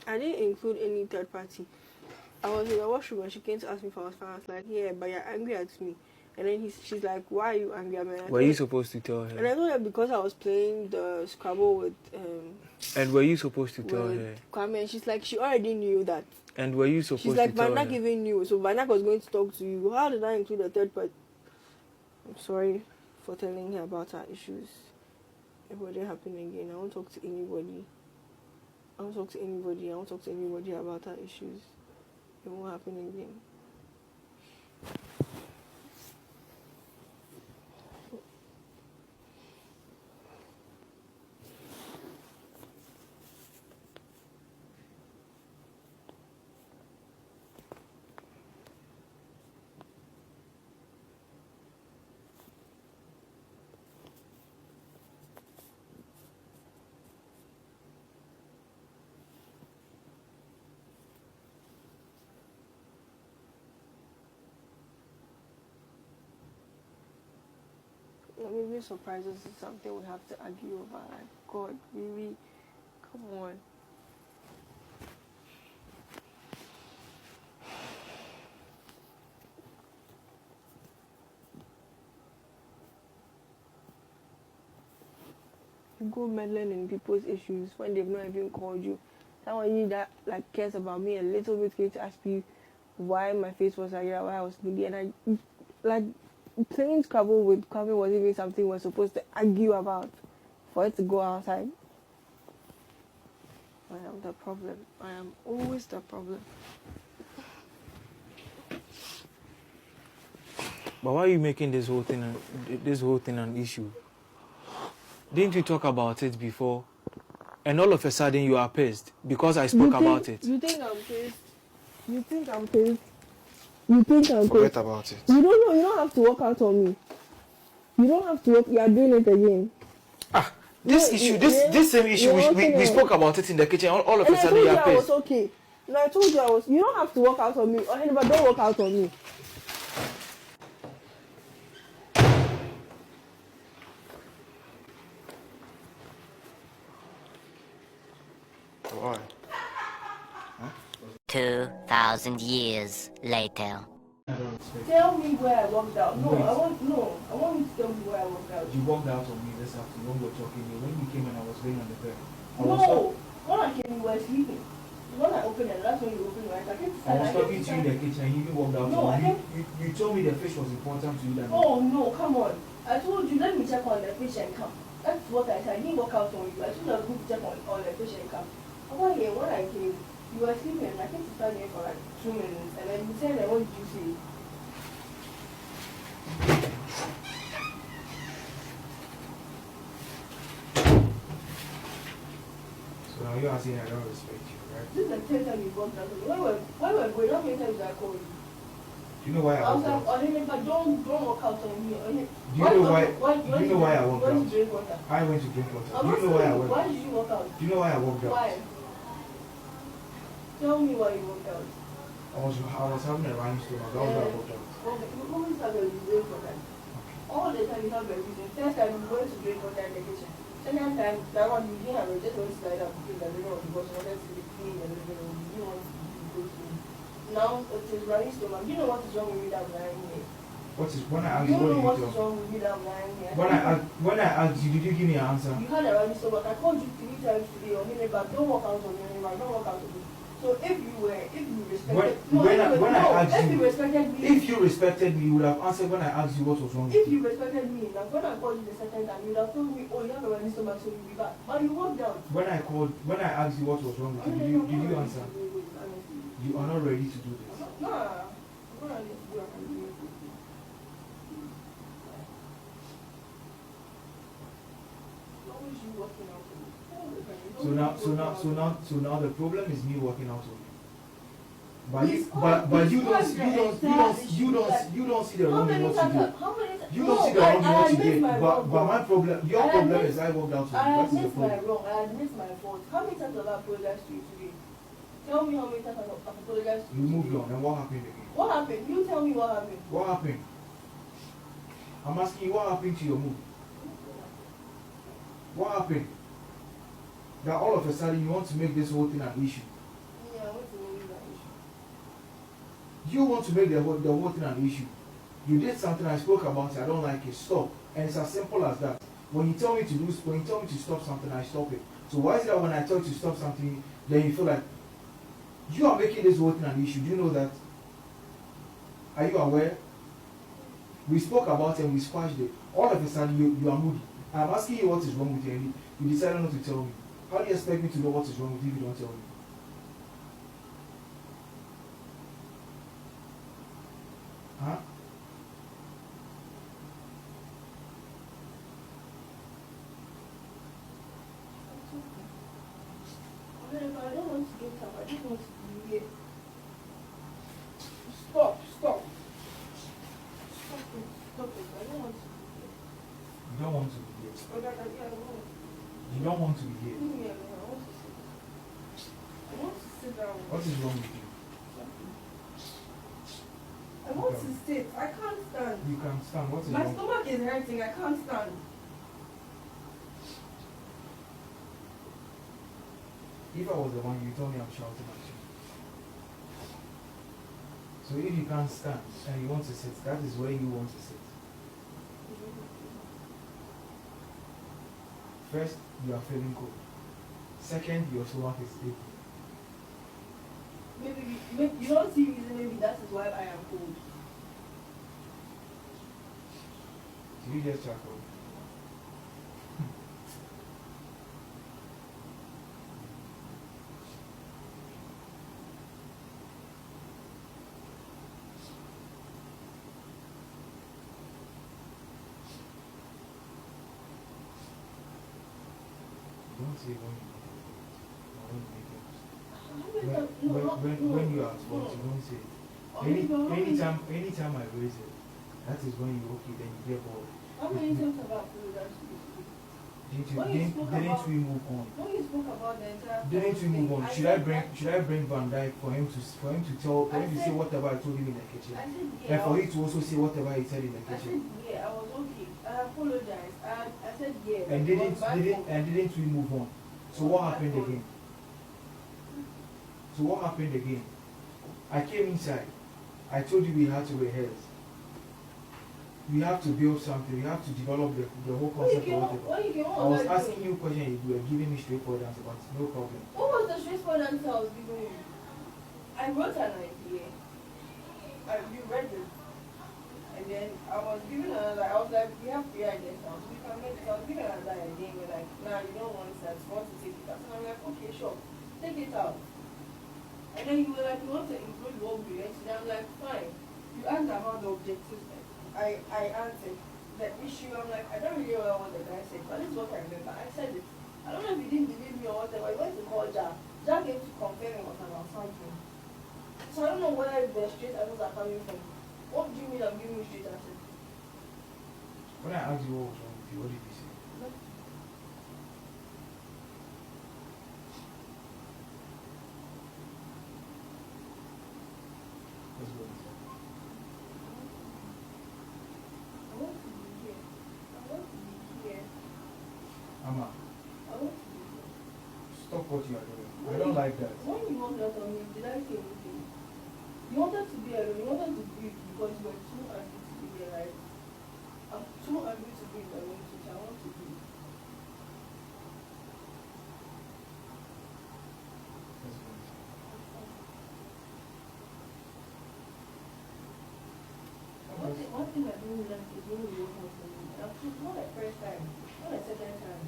I didn't include any third party. I was in the washroom and she came to ask me if I was fine. I was like, yeah, but you're angry at me. And then she's like, why are you angry at me? Were you supposed to tell her? And I told her because I was playing the Scrabble with... and were you supposed to tell her? Kwame, and she's like, she already knew that. And were you supposed to tell her? She's like, Banak even knew. So Banak was going to talk to you. How did I include a third party? I'm sorry for telling her about her issues. It wouldn't happen again. I won't talk to anybody. I won't talk to anybody about her issues. It won't happen again. Maybe surprises is something we have to argue over. Like, God, really, come on. You go meddling in people's issues when they've not even called you. Someone that like cares about me a little bit came to ask me why my face was like that, why I was needy, and I like. Playing Scrabble with Kwame was even something we're supposed to argue about for it to go outside. I am the problem. I am always the problem. But why are you making this whole thing an issue? Didn't you talk about it before? And all of a sudden you are pissed because I spoke about it. You think I'm pissed? You think I'm pissed? You think I'm Forget about it. You don't know. You don't have to work out on me. You don't have to work. You are doing it again. This same issue. We spoke about it in the kitchen. All of a sudden you are pissed. I was okay. No, I told you I was. You don't have to work out on me. But don't work out on me. Why? 2,000 years later. Tell me where I walked out. I want you to tell me where I walked out. You walked out on me this afternoon when we were talking. When you came and I was laying on the bed. When I came, you were sleeping. When I opened it, that's when you opened your eyes. I was talking to you in the kitchen and you even walked out on me. You told me the fish was important to you. Oh no, come on. I told you, let me check on the fish and come. That's what I said. I didn't walk out on you. I told you I was going to check on the fish and come. Over here, when I came, you were sleeping. I came to stand here for like 2 minutes. And then you said, what did you say? So now you are saying I don't respect you, right? This is the 10th time you walked out on me. When we're going, how many times did I call you? Do you know why I walked out? Don't walk out on me. Do you know why I walked out? Why did you drink water? I went to drink water. Do you know why I walked out? Why did you walk out? Do you know why I walked out? Why? Tell me why you walked out. I was having a running stomach. That was why I walked out. Okay, you always have a reason for that. All the time you have a reason. First time you went to drink water in the kitchen. Second time, that one you didn't have a just want to slide up because I don't know because you wanted to be clean and you didn't want to go to. Now it is running stomach. You know what is wrong with you that lying here? What is when I asked you? You know what is wrong with you that lying here? When I asked you, did you give me an answer? You had a running stomach. I called you 3 times today on EWURAMA. Don't walk out on me anymore. Don't walk out on me. So if you respected me, if you respected me, you would have answered when I asked you what was wrong. If you respected me, now when I called you the second time, you would have told me, oh, you have a running stomach, so you'll be back. But you walked down. When I asked you what was wrong with you, did you answer? You are not ready to do this. No, I'm not ready to do it. So now the problem is me working out on you. But you don't see the wrong in what you did. You don't see the wrong in what you did. But my problem, your problem is I walked out on you. That's the problem. I admit my fault. How many times have I apologized to you today? Tell me how many times I've apologized to you. You moved on, and what happened again? What happened? You tell me what happened. What happened? I'm asking you what happened to your move. What happened? That all of a sudden you want to make this whole thing an issue. You want to make the whole thing an issue. You did something, I spoke about it, I don't like it, stop. And it's as simple as that. When you tell me to stop something, I stop it. So why is it that when I tell you to stop something, then you feel like you are making this whole thing an issue? Do you know that? Are you aware? We spoke about it and we squashed it. All of a sudden you are moody. I'm asking you what is wrong with you and you decided not to tell me. How do you expect me to know what is wrong with you if you don't tell me? Huh? I don't want to get up. I just want to be here. Stop. Stop it. I don't want to be here. You don't want to be here. Oh, yeah, I don't want to. You don't want to be here. Leave me alone. I want to sit. I want to sit down. What is wrong with you? I want to sit. I can't stand. You can stand. What is My wrong? stomach is hurting. I can't stand. If I was the one, you told me I'm shouting at you. So if you can't stand and you want to sit, that is where you want to sit. First, you are feeling cold. Second, your stomach is aching. Maybe you don't see reason. Maybe that is why I am cold. Did you just chuckle? Don't say when you are at fault, you don't say it. Anytime I raise it, that is when you okay, then you get bored. How many times about food that Didn't we move on? when you spoke about the entire Didn't we move on? Should I bring Van Dyke for him to say whatever I told him in the kitchen? I said And for him to also say whatever he said in the I said kitchen. yeah, I was okay. I apologized. I said yeah. And didn't we move on? So what happened again? So what happened again? I came inside. I told you we had to rehearse. We have to build something. We have to develop the whole concept of whatever. I was asking you a question. You were giving me straightforward answer, but no problem. What was the straightforward answer I was giving you? I wrote an idea. You read it. And then I was giving another. I was like, we have 3 ideas now. So we can make it. I was giving another idea. We're like, nah, you don't want that. You want to take it out. And I'm like, okay, sure. Take it out. And then you were like, you want to include what we read. And I'm like, fine. You asked about the objectives. I answered the issue. I'm like, I don't really know what the guy said, but this is what I remember. I said it. I don't know if you didn't believe me or whatever. I went to call Jack. Jack came to confirm it was about something. So I don't know whether the straight answers are coming from. What do you mean I'm giving you straight answers? When I asked you what was wrong with you, what did you say? That's what you said. I want to be here. I want to be here. Amma, I want to be here. stop what you are doing. I don't like that. When you walked out on me, did I say anything? You wanted to be alone. You wanted to breathe because you were too angry to be here, right? I'm too angry to breathe alone, so I want to breathe. That's what you said. One thing I don't like is when you walk out on me. And it's not the first time, not the second time.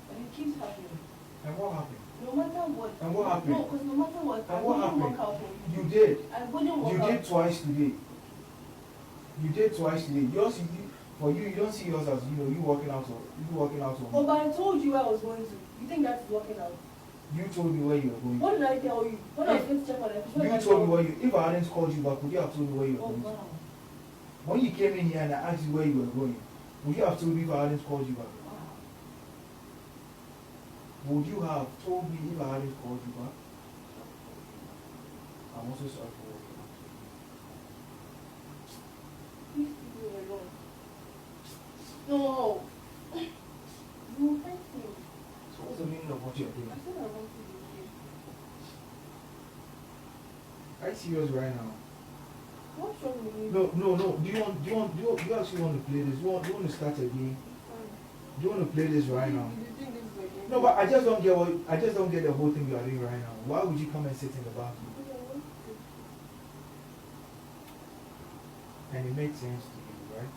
And it keeps happening. And what happened? No matter what. And what happened? No, because no matter what, I And what wouldn't happened? walk out on you. You did. I wouldn't walk You out. did twice today. You did twice today. For you don't see yours as you walking out on Oh, but I told you where I was going to. You think that's walking out? You told me where you were going. What did I tell you? When I was going to check on the fish, You told me where you. If I hadn't called you back, would you have told me where you were Oh, going? wow. When you came in here and I asked you where you were going, would you have told me if I hadn't called you back? Wow. Would you have told me if I hadn't called you back? I'm also sorry for walking out. Please leave me alone. No. You hurt me. So what's the meaning of what you're doing? I said I want to be here. Are you serious right now? What's wrong with you? No. Do you actually want to play this? Do you want to start a game? Do you want to play this right now? Do you think this is a game? No, but I just don't get the whole thing you are doing right now. Why would you come and sit in the bathroom? And it makes sense to you, right?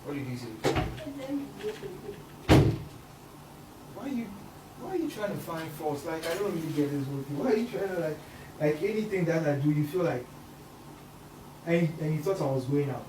What did you say? Why are you trying to find faults? Like, I don't really get this whole thing. Why are you trying to like anything that I do, you feel like, and you thought I was going out.